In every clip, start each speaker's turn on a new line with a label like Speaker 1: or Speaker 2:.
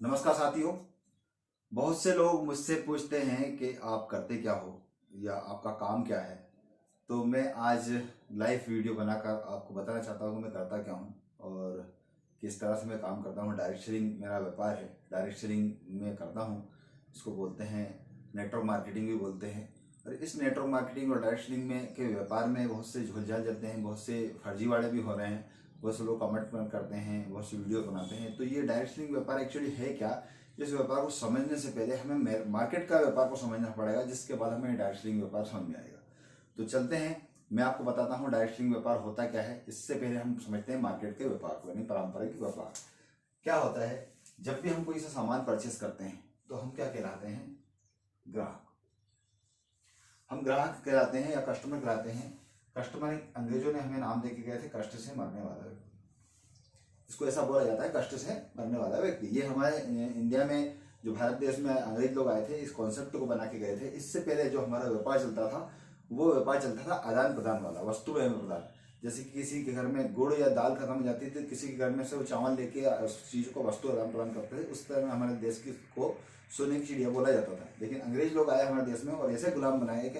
Speaker 1: नमस्कार साथियों। बहुत से लोग मुझसे पूछते हैं कि आप करते क्या हो या आपका काम क्या है। तो मैं आज लाइव वीडियो बनाकर आपको बताना चाहता हूँ कि मैं करता क्या हूँ और किस तरह से मैं काम करता हूँ। डायरेक्ट सेलिंग मेरा व्यापार है। डायरेक्ट सेलिंग में करता हूँ। इसको बोलते हैं नेटवर्क मार्केटिंग भी बोलते हैं। और इस नेटवर्क मार्केटिंग और डायरेक्ट सेलिंग में के व्यापार में बहुत से झोलझाल चलते हैं, बहुत से फर्जीवाड़े भी हो रहे हैं, बहुत से लोग कमेंट करते हैं, बहुत से वीडियो बनाते हैं। तो ये डायरेक्ट सेलिंग व्यापार एक्चुअली है क्या? इस व्यापार को समझने से पहले हमें मार्केट का व्यापार को समझना पड़ेगा, जिसके बाद हमें डायरेक्ट सेलिंग व्यापार समझ में आएगा। तो चलते हैं, मैं आपको बताता हूँ डायरेक्ट सेलिंग व्यापार होता क्या है। इससे पहले हम समझते हैं मार्केट के व्यापार को, यानी पारंपरिक व्यापार क्या होता है। जब भी हम कोई सा सामान परचेस करते हैं तो हम क्या कहलाते हैं? ग्राहक। हम ग्राहक कहलाते हैं या कस्टमर कहलाते हैं। कस्टमर अंग्रेजों ने हमें नाम देके गए थे, कष्ट से मरने वाला व्यक्ति। इसको ऐसा बोला जाता है, कष्ट से मरने वाला व्यक्ति। ये हमारे इंडिया में जो भारत देश में अंग्रेज लोग आए थे, इस कॉन्सेप्ट को बना के गए थे। इससे पहले जो हमारा व्यापार चलता था वो व्यापार चलता था आदान प्रदान वाला, वस्तु एवं प्रदान। जैसे कि किसी के घर में गुड़ या दाल खत्म हो जाती थी, किसी के घर में से वो चावल लेके उस चीज को वस्तु आदान प्रदान करते थे। उस तरह में हमारे देश की को सोने की चिड़िया बोला जाता था। लेकिन अंग्रेज लोग आए हमारे देश में और ऐसे गुलाम बनाए कि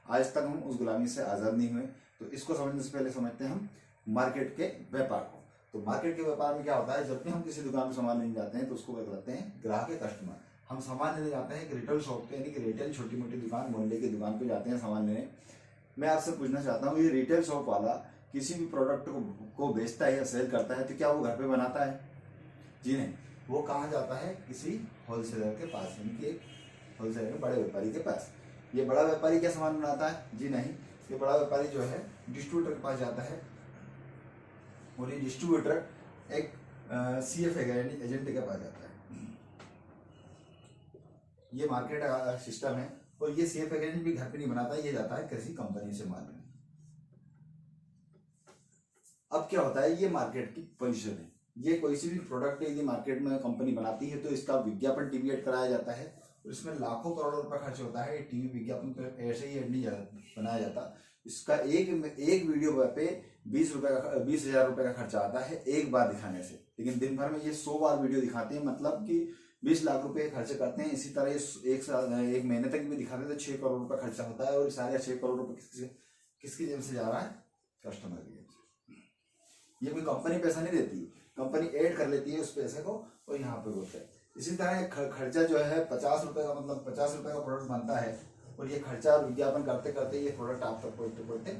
Speaker 1: आज तक हम उस गुलामी से आजाद नहीं हुए। तो इसको समझने से पहले समझते हैं हम मार्केट के व्यापार को। तो मार्केट के व्यापार में क्या होता है, जब भी हम किसी दुकान में सामान लेने जाते हैं तो उसको क्या कहते हैं? ग्राहक या कस्टमर। हम सामान लेने जाते हैं एक रिटेल शॉप पे, यानी कि रिटेल छोटी मोटी दुकान, मोहल्ले की दुकान पे जाते हैं सामान लेने। मैं आपसे पूछना चाहता हूँ, ये रिटेल शॉप वाला किसी भी प्रोडक्ट को बेचता है या सेल करता है तो क्या वो घर पे बनाता है? जी नहीं। वो कहाँ जाता है? किसी होलसेलर के पास, यानी कि एक होलसेलर बड़े व्यापारी के पास। ये बड़ा व्यापारी क्या सामान बनाता है? जी नहीं। ये बड़ा व्यापारी जो है डिस्ट्रीब्यूटर के पास जाता है और ये डिस्ट्रीब्यूटर एक CFA यानी एजेंट के पास जाता है। ये मार्केट सिस्टम है। और ये CFA एजेंट भी घर पे नहीं बनाता, ये जाता है किसी कंपनी से माल लेने। अब क्या होता है, ये मार्केट की पोजीशन है। ये कोई सी भी प्रोडक्ट यदि मार्केट में कंपनी बनाती है तो इसका विज्ञापन टीवी एड कराया जाता है और इसमें लाखों करोड़ों रुपए खर्च होता है। टीवी विज्ञापन पर ऐसे ही एड नहीं बनाया जाता। इसका एक वीडियो पे 20,000 रुपए का खर्चा आता है एक बार दिखाने से। लेकिन दिन भर में ये 100 बार वीडियो दिखाते हैं, मतलब कि 20 लाख रुपए खर्च करते हैं। इसी तरह एक महीने तक भी दिखाते हैं तो 6 करोड़ रुपए खर्चा होता है। और सारे 6 करोड़ रुपए किसकी जेब से जा रहा है? कस्टमर की जेब से। ये कोई कंपनी पैसा नहीं देती, कंपनी ऐड कर लेती है उस पैसे को और यहाँ पे बोलते हैं। इसी तरह खर्चा जो है 50 रुपए का, मतलब 50 रुपए का प्रोडक्ट बनता है और ये खर्चा विज्ञापन करते करते ये प्रोडक्ट आप तक पहुंचते पहुंचते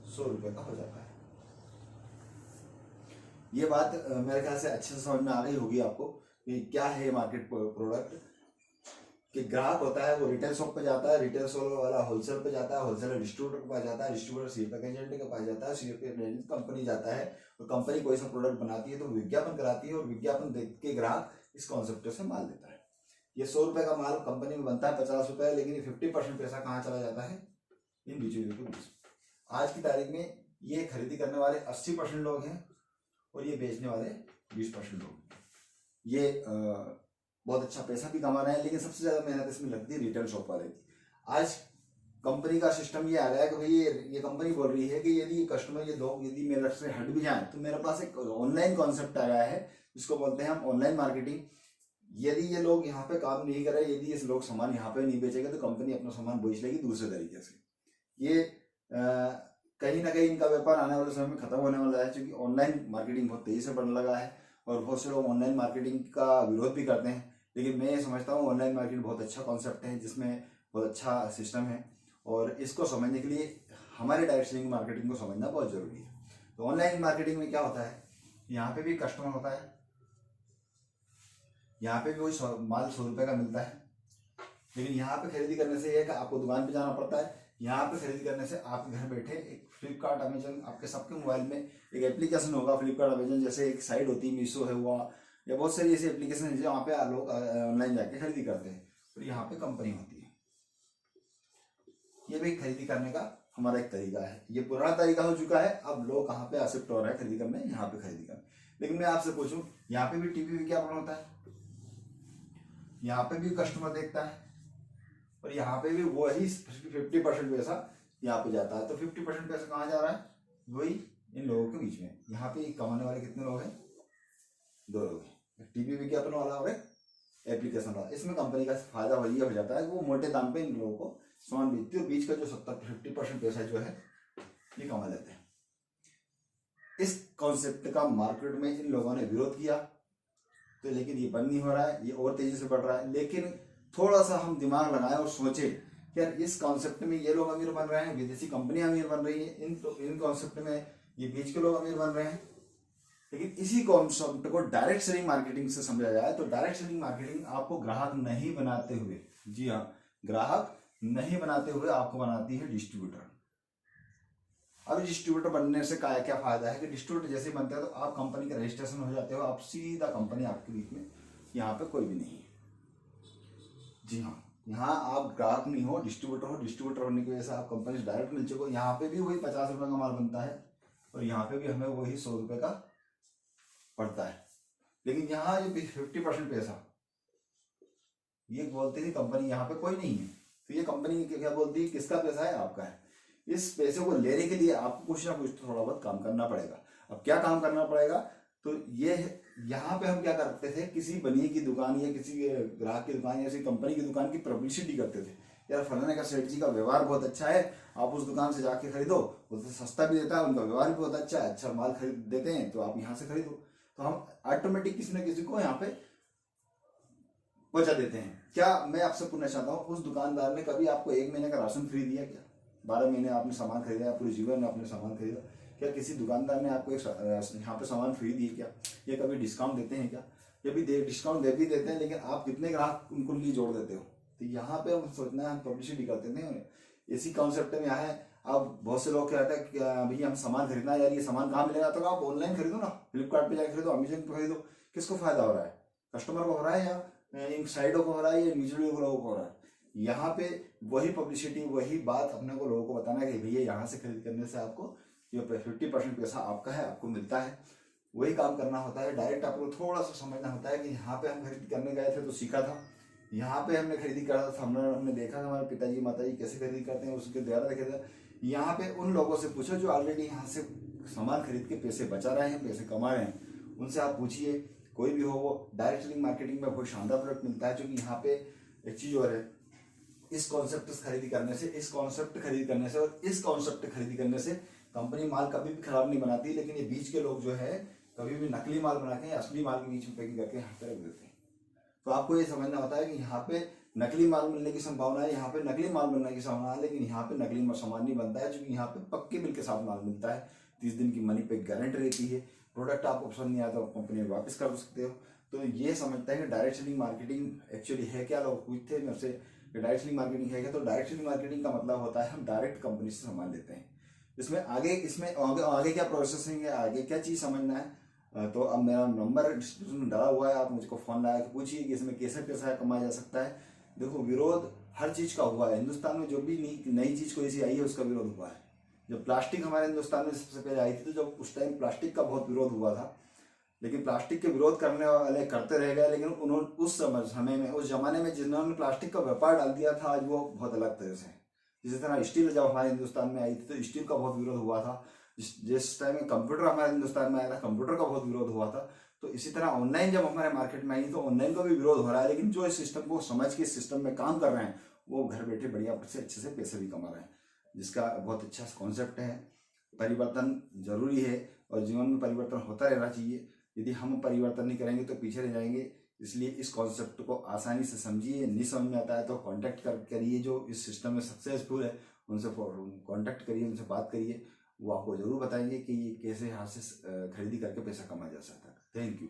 Speaker 1: 100 रुपए का हो जाता है। ये बात मेरे ख्याल से अच्छे से समझ में आ गई होगी आपको कि क्या है मार्केट प्रोडक्ट। कि ग्राहक होता है वो रिटेल शॉप पे जाता है, रिटेल शॉप वाला होलसेल पे जाता है, होलसेलर डिस्ट्रीब्यूटर के पास जाता है, डिस्ट्रीब्यूटर CFA एजेंट के पास जाता है, CFA एजेंट कंपनी जाता है। और कंपनी कोई सा प्रोडक्ट बनाती है तो विज्ञापन कराती है और विज्ञापन देख के ग्राहक इस कॉन्सेप्ट से माल लेता है। ये 100 रुपए का माल कंपनी में बनता है 50 रुपए, लेकिन ये 50% पैसा कहाँ चला जाता है? इन बिचौलियों के बीच। आज की तारीख में ये खरीदी करने वाले 80% लोग हैं और ये बेचने वाले 20% लोग। ये बहुत अच्छा पैसा भी कमा रहे हैं, लेकिन सबसे ज्यादा मेहनत इसमें लगती है रिटेल शॉप वाले की। आज कंपनी का सिस्टम ये आ गया है कि भाई ये कंपनी बोल रही है कि यदि कस्टमर ये लोग यदि मेरे से हट भी जाए तो मेरे पास एक ऑनलाइन कॉन्सेप्ट आ गया है, जिसको बोलते हैं हम ऑनलाइन मार्केटिंग। यदि ये लोग यहाँ पे काम नहीं करे, यदि ये लोग सामान यहाँ पे नहीं बेचेंगे तो कंपनी अपना सामान बेच लेगी दूसरे तरीके से। ये कहीं ना कहीं इनका व्यापार आने वाले समय में खत्म होने वाला है, क्योंकि ऑनलाइन मार्केटिंग बहुत तेजी से बढ़ने लगा है और बहुत से लोग ऑनलाइन मार्केटिंग का विरोध भी करते हैं। लेकिन मैं ये समझता हूँ ऑनलाइन मार्केटिंग बहुत अच्छा कॉन्सेप्ट है, जिसमें बहुत अच्छा सिस्टम है और इसको समझने के लिए हमारे डायरेक्ट सेलिंग मार्केटिंग को समझना बहुत जरूरी है। तो ऑनलाइन मार्केटिंग में क्या होता है, यहाँ पे भी कस्टमर होता है, यहाँ पे भी वही माल 100 रुपए का मिलता है। लेकिन यहाँ पे खरीदी करने से यह है कि आपको दुकान पे जाना पड़ता है। यहाँ पे खरीदी करने से आप घर बैठे एक फ्लिपकार्ट, अमेजन, आपके सबके मोबाइल में एक एप्लीकेशन होगा। फ्लिपकार्ट, अमेजन जैसे एक साइट होती है, मीशो है हुआ, या बहुत सारी ऐसी एप्लीकेशन है जहाँ पे लोग ऑनलाइन जाके खरीदी करते हैं और यहाँ पे कंपनी होती है। ये भी खरीदी करने का हमारा एक तरीका है। ये पुराना तरीका हो चुका है, अब लोग कहाँ पे शिफ्ट हो रहे हैं खरीदी करने, यहाँ पे खरीदी करने। लेकिन मैं आपसे पूछूं, यहाँ पे भी टीवी विज्ञापन होता है, यहाँ पे भी कस्टमर देखता है और यहाँ पे भी वही 50% पैसा यहाँ पे जाता है। तो 50% पैसा कहाँ जा रहा है? वही इन लोगों के बीच में। यहाँ पे कमाने वाले कितने लोग हैं? 2 लोग हैं। टीवी विज्ञापन वाला और एक एप्लीकेशन वाला। इसमें कंपनी का फायदा ये हो जाता है कि वो मोटे दाम पे इन लोगों को सामान बेचती है, बीच का जो 50% पैसा जो है ये कमा लेते हैं। इस कॉन्सेप्ट का मार्केट में इन लोगों ने विरोध किया, तो लेकिन ये बंद नहीं हो रहा है, ये और तेजी से बढ़ रहा है। लेकिन थोड़ा सा हम दिमाग लगाएं और सोचें कि यार इस कॉन्सेप्ट में ये लोग अमीर बन रहे हैं, विदेशी कंपनियां अमीर बन रही है, इन कॉन्सेप्ट में ये बीच के लोग अमीर बन रहे हैं। लेकिन इसी कॉन्सेप्ट को डायरेक्ट सेलिंग मार्केटिंग से समझा जाए तो डायरेक्ट सेलिंग मार्केटिंग आपको ग्राहक नहीं बनाते हुए, जी हाँ, ग्राहक नहीं बनाते हुए आपको बनाती है डिस्ट्रीब्यूटर। अब डिस्ट्रीब्यूटर बनने से क्या फायदा है कि डिस्ट्रीब्यूटर जैसे बनते हैं तो आप कंपनी का रजिस्ट्रेशन हो जाते हो, आप सीधा कंपनी आपके बीच में, यहाँ पे कोई भी नहीं है। जी हाँ, यहाँ आप ग्राहक नहीं हो, डिस्ट्रीब्यूटर हो। डिस्ट्रीब्यूटर होने की वजह से आप कंपनी से डायरेक्ट मिल चुके हो। यहाँ पे भी वही 50 रुपये का माल बनता है और यहाँ पे भी हमें वही 100 रुपये का पड़ता है। लेकिन यहाँ ये 50% पैसा ये बोलती थी कंपनी, यहाँ पे कोई नहीं है, तो ये कंपनी क्या बोलती है, किसका पैसा है, आपका है। इस पैसे को लेने के लिए आपको कुछ ना कुछ थोड़ा बहुत काम करना पड़ेगा। अब क्या काम करना पड़ेगा, तो ये यहाँ पे हम क्या करते थे, किसी बनिए की दुकान या किसी ग्राहक की दुकान या किसी कंपनी की दुकान की पब्लिसिटी करते थे। यार फलाने का सेठ जी का व्यवहार बहुत अच्छा है, आप उस दुकान से जाके खरीदो, वो तो सस्ता भी देता है, उनका व्यवहार भी बहुत अच्छा है, अच्छा माल खरीद देते हैं, तो आप यहाँ से खरीदो। तो हम ऑटोमेटिक किसी न किसी को यहाँ पे पहुंचा देते हैं। क्या मैं आपसे पूछना चाहता हूँ, उस दुकानदार ने कभी आपको 1 महीने का राशन फ्री दिया क्या? 12 महीने आपने सामान खरीदा या पूरे जीवन में आपने सामान खरीदा, क्या किसी दुकानदार ने आपको यहाँ पे सामान फ्री दिए क्या? ये कभी डिस्काउंट देते हैं क्या? ये भी डिस्काउंट दे भी देते हैं, लेकिन आप कितने ग्राहक उनको लिए जोड़ देते हो? तो यहाँ पे हम सोचना है, हम पब्लिसिटी करते थे। इसी कॉन्सेप्ट में यहाँ है। अब बहुत से लोग क्या कहते हैं कि भैया हम सामान खरीदना है, यार ये सामान कहाँ मिलेगा, तो आप ऑनलाइन खरीदो ना, फ्लिपकार्ट पे जाकर खरीदो, अमेजन पे खरीदो। किसको फायदा हो रहा है, कस्टमर को हो रहा है या इन साइडों को हो रहा है या इंडिविजुअल लोगों को हो रहा है? यहाँ पे वही पब्लिसिटी, वही बात अपने को लोगों को बताना है कि भैया यहाँ से खरीद करने से आपको ये 50% पैसा आपका है, आपको मिलता है। वही काम करना होता है। डायरेक्ट आपको थोड़ा सा समझना होता है कि यहाँ पे हम खरीद करने गए थे तो सीखा था, यहाँ पे हमने खरीदी करा था, हमने देखा था हमारे पिताजी माताजी कैसे खरीदी करते हैं, उसके द्वारा देखा था। यहाँ पे उन लोगों से पूछो जो ऑलरेडी यहाँ से सामान खरीद के पैसे बचा रहे हैं, पैसे कमा रहे हैं, उनसे आप पूछिए। कोई भी हो, वो डायरेक्ट सेलिंग मार्केटिंग में बहुत शानदार प्रोडक्ट मिलता है। क्योंकि यहाँ पे एक चीज और है, इस कॉन्सेप्ट खरीदी करने से, इस कॉन्सेप्ट खरीदी करने से और इस कॉन्सेप्ट खरीदी करने से कंपनी माल कभी भी खराब नहीं बनाती। लेकिन ये बीच के लोग जो है कभी भी नकली माल बना के असली माल के बीच में पैकिंग करके यहाँ पे रख देते हैं। तो आपको ये समझना होता है कि यहाँ पे नकली माल मिलने की संभावना है, यहाँ पे नकली माल बनने की संभावना है, लेकिन यहाँ पे नकली सामान नहीं बनता है, क्योंकि यहाँ पे पक्के बिल के साथ माल मिलता है। 30 दिन की मनी पे गारंटी रहती है। प्रोडक्ट आपको पसंद नहीं आता तो कंपनी में वापस कर सकते हो। तो ये समझता है कि डायरेक्ट सेलिंग मार्केटिंग एक्चुअली है क्या। लोग पूछते हैं मेरे से डायरेक्ट सेलिंग मार्केटिंग है क्या, तो डायरेक्ट सेलिंग मार्केटिंग का मतलब होता है हम डायरेक्ट कंपनी से सामान लेते हैं। इसमें आगे क्या प्रोसेसिंग है, आगे क्या चीज़ समझना है, तो अब मेरा नंबर डिस्क्रिप्शन में डाला हुआ है, आप मुझको फ़ोन लगा के पूछिए कि इसमें कैसे पैसा कमाया जा सकता है। देखो, विरोध हर चीज़ का हुआ है। हिंदुस्तान में जो भी नई चीज़ कोई सी आई है उसका विरोध हुआ है। जब प्लास्टिक हमारे हिंदुस्तान में सबसे पहले आई थी, तो जब उस टाइम प्लास्टिक का बहुत विरोध हुआ था, लेकिन प्लास्टिक के विरोध करने वाले करते रह गए। लेकिन उन्होंने उस समय में, उस जमाने में जिन्होंने प्लास्टिक का व्यापार डाल दिया था, आज वो बहुत अलग तरह से। जिस तरह स्टील जब हमारे हिंदुस्तान में आई थी तो स्टील का बहुत विरोध हुआ था। जिस टाइम में कंप्यूटर हमारे हिंदुस्तान में आया था, कंप्यूटर का बहुत विरोध हुआ था। तो इसी तरह ऑनलाइन जब हमारे मार्केट में आई तो ऑनलाइन का भी विरोध हो रहा है। लेकिन जो इस सिस्टम को समझ के इस सिस्टम में काम कर रहे हैं, वो घर बैठे बढ़िया से अच्छे से पैसे भी कमा रहे हैं, जिसका बहुत अच्छा कॉन्सेप्ट है। परिवर्तन जरूरी है और जीवन में परिवर्तन होता रहना चाहिए। यदि हम परिवर्तन नहीं करेंगे तो पीछे रह जाएंगे। इसलिए इस कॉन्सेप्ट को आसानी से समझिए। नहीं समझ में आता है तो कांटेक्ट करिए, जो इस सिस्टम में सक्सेसफुल है उनसे कांटेक्ट करिए, उनसे बात करिए। वो आपको जरूर बताएंगे कि ये कैसे हाथ से खरीदी करके पैसा कमाया जा सकता है। Thank you.